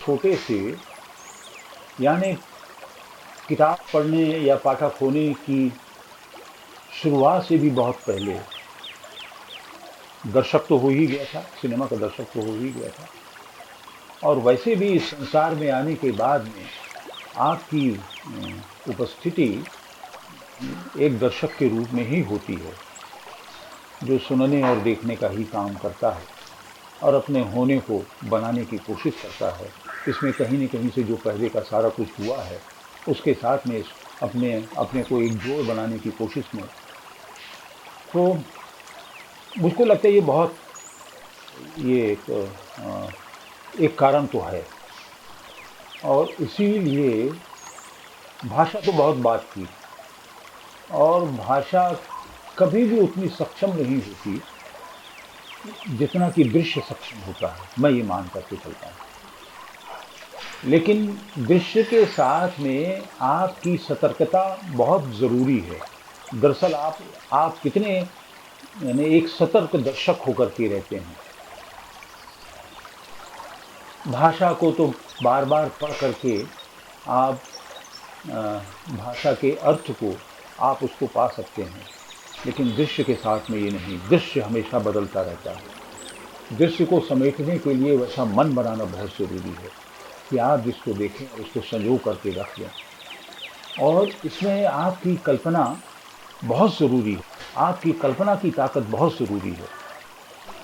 छोटे से, यानी किताब पढ़ने या पाठक होने की शुरुआत से भी बहुत पहले दर्शक तो हो ही गया था, सिनेमा का दर्शक तो हो ही गया था। और वैसे भी इस संसार में आने के बाद में आपकी उपस्थिति एक दर्शक के रूप में ही होती है, जो सुनने और देखने का ही काम करता है और अपने होने को बनाने की कोशिश करता है। इसमें कहीं न कहीं से जो पहले का सारा कुछ हुआ है, उसके साथ में अपने अपने को एक जोड़ बनाने की कोशिश में। तो मुझको लगता है ये एक कारण तो है। और इसीलिए भाषा तो बहुत बात की, और भाषा कभी भी उतनी सक्षम नहीं होती जितना कि दृश्य सक्षम होता है, मैं ये मान करके चलता हूँ। लेकिन दृश्य के साथ में आपकी सतर्कता बहुत ज़रूरी है। दरअसल आप कितने, यानी एक सतर्क दर्शक होकर के रहते हैं। भाषा को तो बार-बार पढ़ करके आप भाषा के अर्थ को आप उसको पा सकते हैं, लेकिन दृश्य के साथ में ये नहीं। दृश्य हमेशा बदलता रहता है। दृश्य को समेटने के लिए वैसा मन बनाना बहुत ज़रूरी है कि आप जिसको देखें उसको संजो करके रख लें। और इसमें आपकी कल्पना बहुत ज़रूरी है। आपकी कल्पना की ताकत बहुत ज़रूरी है।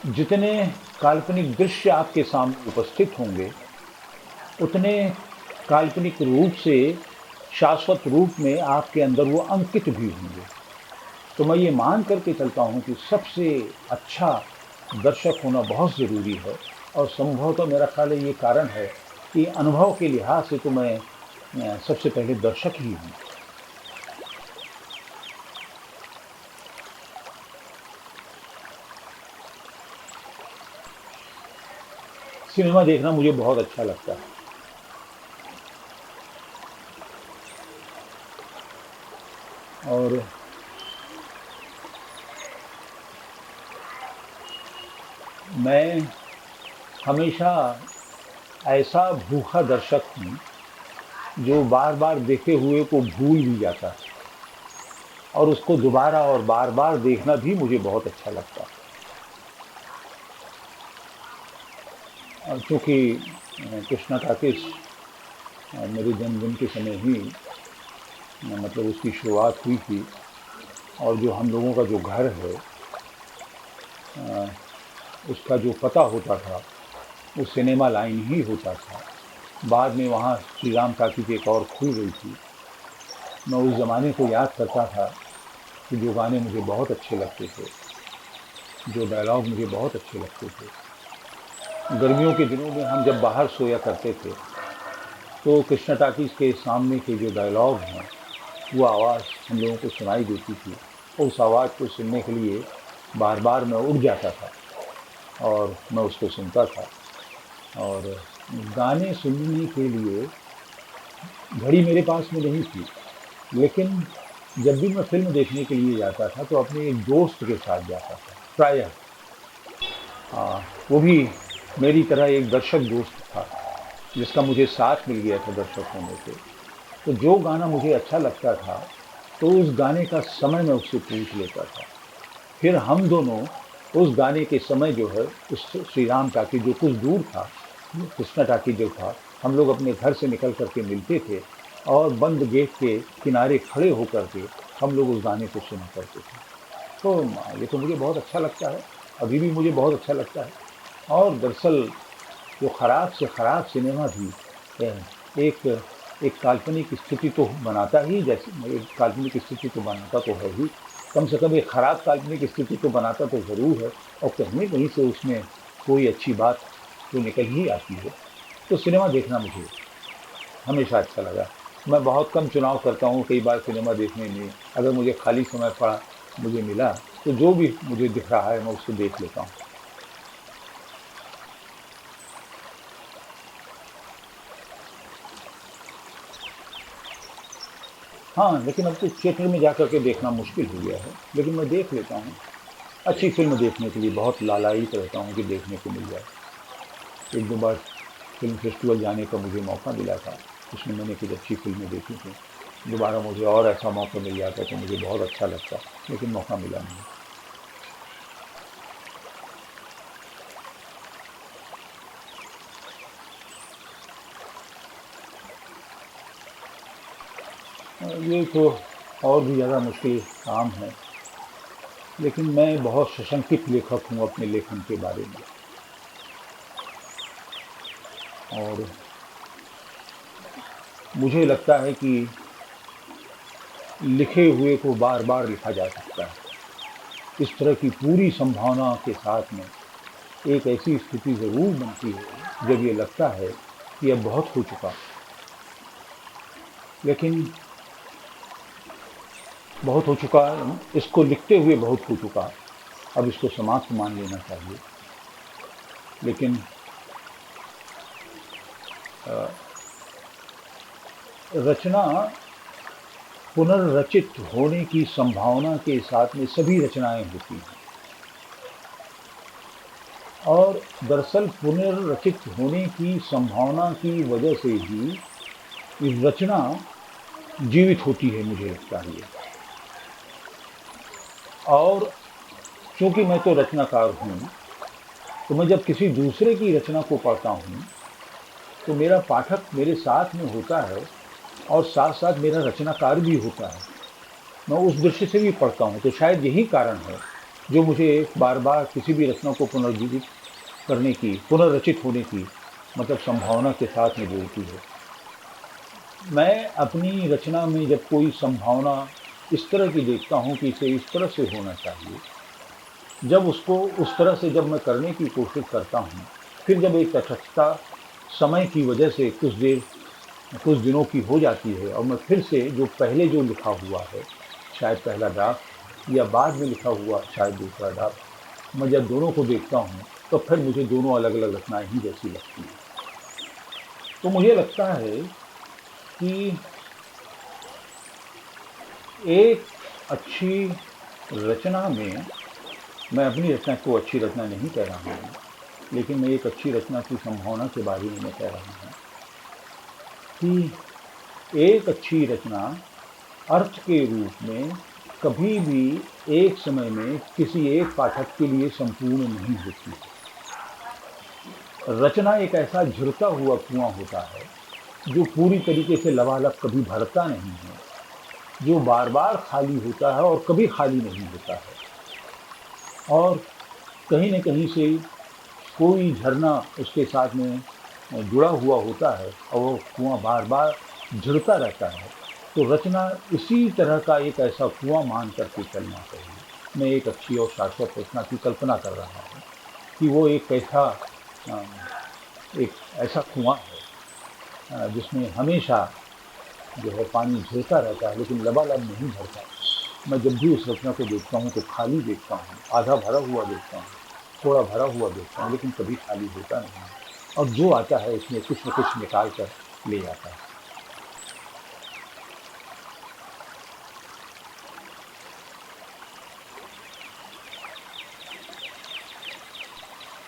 जितने काल्पनिक दृश्य आपके सामने उपस्थित होंगे, उतने काल्पनिक रूप से शाश्वत रूप में आपके अंदर वो अंकित भी होंगे। तो मैं ये मान करके चलता हूँ कि सबसे अच्छा दर्शक होना बहुत ज़रूरी है। और संभवतः मेरा ख्याल है ये कारण है कि अनुभव के लिहाज से तो मैं सबसे पहले दर्शक ही हूँ। सिनेमा देखना मुझे बहुत अच्छा लगता है। और मैं हमेशा ऐसा भूखा दर्शक हूँ जो बार-बार देखे हुए को भूल भी जाता है, और उसको दोबारा और बार-बार देखना भी मुझे बहुत अच्छा लगता है। और चूँकि कृष्णा टाकीज़ मेरे जन्मदिन के समय ही मतलब उसकी शुरुआत हुई थी, और जो हम लोगों का जो घर है उसका जो पता होता था वो सिनेमा लाइन ही होता था। बाद में वहाँ श्री राम टाकीज़ एक और खुल गई थी। मैं उस ज़माने को याद करता था कि जो गाने मुझे बहुत अच्छे लगते थे, जो डायलॉग मुझे बहुत अच्छे लगते थे। गर्मियों के दिनों में हम जब बाहर सोया करते थे, तो कृष्णा टाकीज़ के सामने के जो डायलॉग हैं, वो आवाज़ हम लोगों को सुनाई देती थी। उस आवाज़ को सुनने के लिए बार-बार मैं उठ जाता था और मैं उसको सुनता था। और गाने सुनने के लिए घड़ी मेरे पास में नहीं थी, लेकिन जब भी मैं फ़िल्म देखने के लिए जाता था तो अपने एक दोस्त के साथ जाता था प्रायः। वो भी मेरी तरह एक दर्शक दोस्त था, जिसका मुझे साथ मिल गया था दर्शक होने से। तो जो गाना मुझे अच्छा लगता था, तो उस गाने का समय मैं उससे पूछ लेता था। फिर हम दोनों उस गाने के समय जो है, उस श्री राम टाकीज़ जो कुछ दूर था, कृष्णा टाकीज़ जो था, हम लोग अपने घर से निकल कर के मिलते थे और बंद गेट के किनारे खड़े होकर के हम लोग उस गाने को सुना करते थे। तो ये तो मुझे बहुत अच्छा लगता है, अभी भी मुझे बहुत अच्छा लगता है। और दरअसल जो ख़राब से ख़राब सिनेमा भी एक एक काल्पनिक स्थिति तो बनाता ही, जैसे एक काल्पनिक स्थिति तो बनाता तो है ही, कम से कम एक ख़राब काल्पनिक स्थिति तो बनाता तो ज़रूर है, और कहीं न कहीं से उसमें कोई अच्छी बात तो निकल ही आती है। तो सिनेमा देखना मुझे हमेशा अच्छा लगा। मैं बहुत कम चुनाव करता हूँ, कई बार सिनेमा देखने में अगर मुझे खाली समय पड़ा, मुझे मिला, तो जो भी मुझे दिख रहा है मैं उसको देख लेता हूँ। हाँ, लेकिन अब तो थिएटर में जाकर के देखना मुश्किल हो गया है, लेकिन मैं देख लेता हूँ। अच्छी फ़िल्म देखने के लिए बहुत लालायित रहता हूँ कि देखने को मिल जाए। 1-2 बार फ़िल्म फेस्टिवल जाने का मुझे मौका मिला था, उसमें मैंने कुछ अच्छी फ़िल्में देखी थी। दोबारा मुझे और ऐसा मौका मिल जाता तो मुझे बहुत अच्छा लगता, लेकिन मौका मिला नहीं। ये तो और भी ज़्यादा मुश्किल काम है, लेकिन मैं बहुत सशंकित लेखक हूँ अपने लेखन के बारे में। और मुझे लगता है कि लिखे हुए को बार-बार लिखा जा सकता है। इस तरह की पूरी संभावना के साथ में एक ऐसी स्थिति ज़रूर बनती है, जब ये लगता है कि अब बहुत हो चुका। लेकिन बहुत हो चुका, इसको लिखते हुए बहुत हो चुका, अब इसको समाप्त मान लेना चाहिए। लेकिन अ, रचना पुनर्रचित होने की संभावना के साथ में सभी रचनाएँ होती हैं, और दरअसल पुनर्रचित होने की संभावना की वजह से ही रचना जीवित होती है, मुझे लगता है ये। और चूँकि मैं तो रचनाकार हूँ, तो मैं जब किसी दूसरे की रचना को पढ़ता हूँ, तो मेरा पाठक मेरे साथ में होता है और साथ-साथ मेरा रचनाकार भी होता है। मैं उस दृष्टि से भी पढ़ता हूँ, तो शायद यही कारण है, जो मुझे बार-बार किसी भी रचना को पुनर्जीवित करने की, पुनर्रचित होने की मतलब संभावना के साथ में जोड़ती है। मैं अपनी रचना में जब कोई संभावना इस तरह की देखता हूँ कि इसे इस तरह से होना चाहिए, जब उसको उस तरह से जब मैं करने की कोशिश करता हूँ, फिर जब एक तटस्थता समय की वजह से कुछ दिनों की हो जाती है और मैं फिर से जो पहले जो लिखा हुआ है, शायद पहला ड्राफ्ट या बाद में लिखा हुआ शायद दूसरा ड्राफ्ट, मैं जब दोनों को देखता हूँ, तो फिर मुझे दोनों अलग-अलग रचनाएँ ही जैसी लगती हैं। तो मुझे लगता है कि एक अच्छी रचना में, मैं अपनी रचना को अच्छी रचना नहीं कह रहा हूँ, लेकिन मैं एक अच्छी रचना की संभावना के बारे में मैं कह रहा हूँ कि एक अच्छी रचना अर्थ के रूप में कभी भी एक समय में किसी एक पाठक के लिए संपूर्ण नहीं होती। रचना एक ऐसा झुरता हुआ कुआँ होता है, जो पूरी तरीके से लबालब कभी भरता नहीं है, जो बार-बार खाली होता है और कभी खाली नहीं होता है। और कहीं न कहीं से कोई झरना उसके साथ में जुड़ा हुआ होता है और वो कुआँ बार-बार झुरता रहता है। तो रचना इसी तरह का एक ऐसा कुआँ मान कर के चलना चाहिए। मैं एक अच्छी और शाश्वत रचना की कल्पना कर रहा हूँ कि वो अ, एक ऐसा कुआँ है, जिसमें हमेशा जो है पानी झरता रहता है, लेकिन लबालब नहीं भरता। मैं जब भी उस रचना को देखता हूँ तो खाली देखता हूँ, आधा भरा हुआ देखता हूँ, थोड़ा भरा हुआ देखता हूँ, लेकिन कभी खाली होता नहीं है। और जो आता है उसमें कुछ न कुछ निकाल कर ले आता है।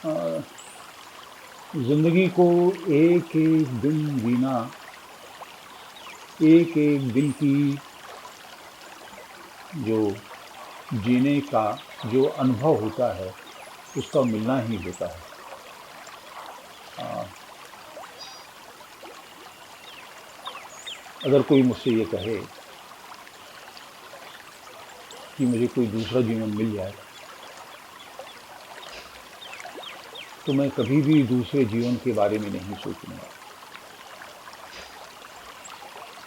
अ, ज़िंदगी को एक-एक दिन जीना, एक-एक दिन की जो जीने का जो अनुभव होता है, उसका मिलना ही होता है। अ, अगर कोई मुझसे ये कहे कि मुझे कोई दूसरा जीवन मिल जाए, तो मैं कभी भी दूसरे जीवन के बारे में नहीं सोचूँगा।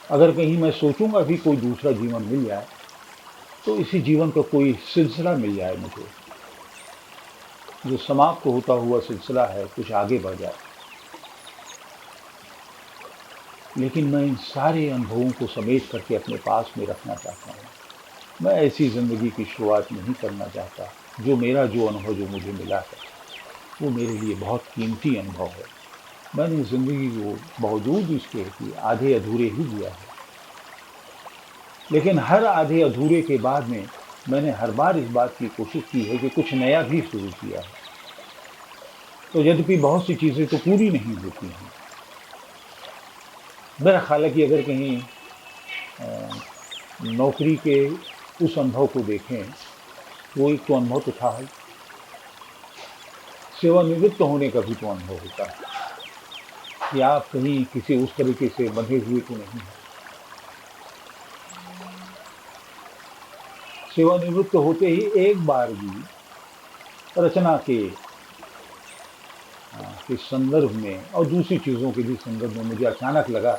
अगर कहीं मैं सोचूँगा भी कोई दूसरा जीवन मिल जाए, तो इसी जीवन का कोई सिलसिला मिल जाए मुझे, जो समाप्त होता हुआ सिलसिला है, कुछ आगे बढ़ जाए। लेकिन मैं इन सारे अनुभवों को समेट करके अपने पास में रखना चाहता हूँ। मैं ऐसी ज़िंदगी की शुरुआत नहीं करना चाहता, जो अनुभव जो मुझे मिला है, वो मेरे लिए बहुत कीमती अनुभव है। मैंने ज़िंदगी को बावजूद इसके कि आधे-अधूरे ही जिया है। लेकिन हर आधे अधूरे के बाद में मैंने हर बार इस बात की कोशिश की है कि कुछ नया भी शुरू किया है। तो यद्यपि बहुत सी चीज़ें तो पूरी नहीं होती हैं, मेरा ख़्याल है कि अगर कहीं नौकरी के उस अनुभव को देखें, वो एक तो अनुभव तो था ही, सेवानिवृत्त होने का भी तो अनुभव होता है कि आप कहीं किसी उस तरीके से बंधे हुए तो नहीं हैं। सेवानिवृत्त होते ही एक बार भी रचना के संदर्भ में और दूसरी चीज़ों के भी संदर्भ में मुझे अचानक लगा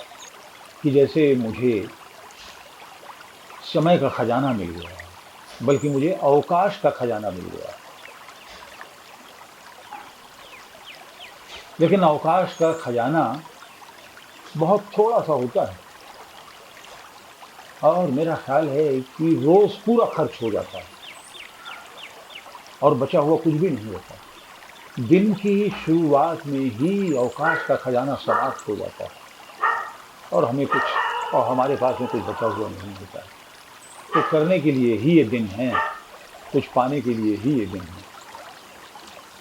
कि जैसे मुझे समय का खजाना मिल गया है, बल्कि मुझे अवकाश का खजाना मिल गया है। लेकिन अवकाश का खजाना बहुत थोड़ा-सा होता है और मेरा ख़्याल है कि रोज़ पूरा खर्च हो जाता है और बचा हुआ कुछ भी नहीं होता। दिन की शुरुआत में ही अवकाश का खजाना समाप्त हो जाता है और हमारे पास में कुछ बचा हुआ नहीं होता है। तो करने के लिए ही ये दिन हैं, कुछ पाने के लिए ही ये दिन हैं।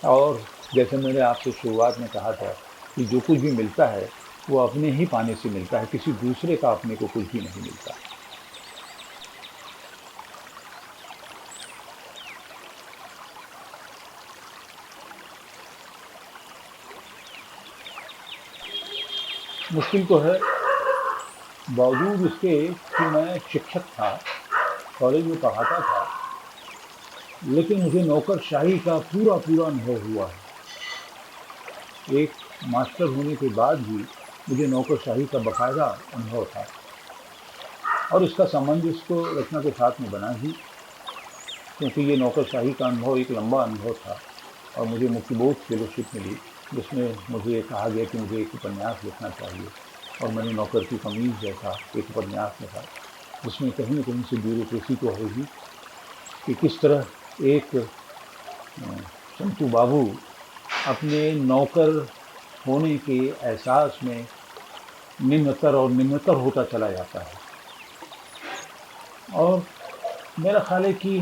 और जैसे मैंने आपसे शुरुआत में कहा था कि जो कुछ भी मिलता है, वो अपने ही पाने से मिलता है, किसी दूसरे का अपने को कुछ भी नहीं मिलता। मुश्किल तो है, बावजूद इसके कि मैं शिक्षक था, कॉलेज में पढ़ाता था, लेकिन मुझे नौकरशाही का पूरा-पूरा अनुभव हुआ है। एक मास्टर होने के बाद भी मुझे नौकरशाही का बाकायदा अनुभव था और इसका संबंध इसको रचना के साथ में बना ही, क्योंकि ये नौकरशाही का अनुभव एक लंबा अनुभव था और मुझे मुक्तिबोध फेलोशिप मिली, जिसमें मुझे कहा गया कि मुझे एक उपन्यास लिखना चाहिए और मैंने नौकर की कमीज़ जैसा एक उपन्यास लिखा, जिसमें कहीं न कहीं से ब्यूरोक्रेसी तो है ही कि किस तरह एक संतू बाबू अपने नौकर होने के एहसास में निम्नतर और निम्नतर होता चला जाता है। और मेरा ख़्याल है कि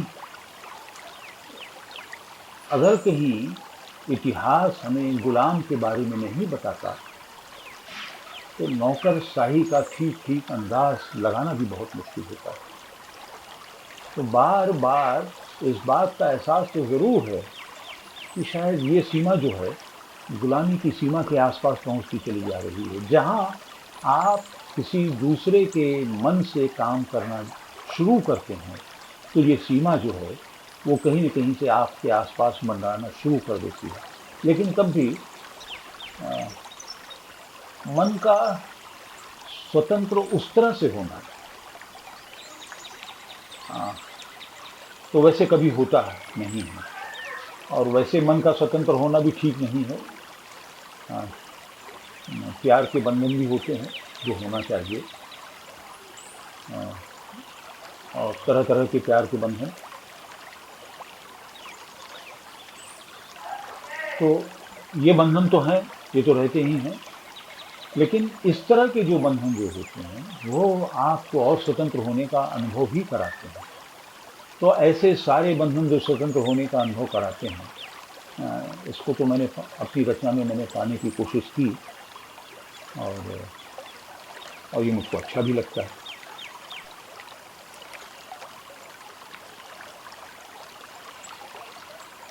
अगर कहीं इतिहास हमें गुलाम के बारे में नहीं बताता, तो नौकरशाही का ठीक-ठीक अंदाज़ लगाना भी बहुत मुश्किल होता है। तो बार-बार इस बात का एहसास तो ज़रूर है कि शायद ये सीमा जो है, गुलामी की सीमा के आस-पास पहुँचती चली जा रही है, जहाँ आप किसी दूसरे के मन से काम करना शुरू करते हैं, तो ये सीमा जो है, वो कहीं न कहीं से आपके आस-पास मंडराना शुरू कर देती है। लेकिन तब भी अ, मन का स्वतंत्र उस तरह से होना अ, तो वैसे कभी होता नहीं है और वैसे मन का स्वतंत्र होना भी ठीक नहीं है। अ, प्यार के बंधन भी होते हैं, जो होना चाहिए और तरह-तरह के प्यार के बंधन। तो ये बंधन तो हैं, ये तो रहते ही हैं, लेकिन इस तरह के जो बंधन जो होते हैं, वो आपको और स्वतंत्र होने का अनुभव भी कराते हैं। तो ऐसे सारे बंधन जो स्वतंत्र होने का अनुभव कराते हैं, इसको तो मैंने अपनी रचना में मैंने पाने की कोशिश की और ये मुझको अच्छा भी लगता है।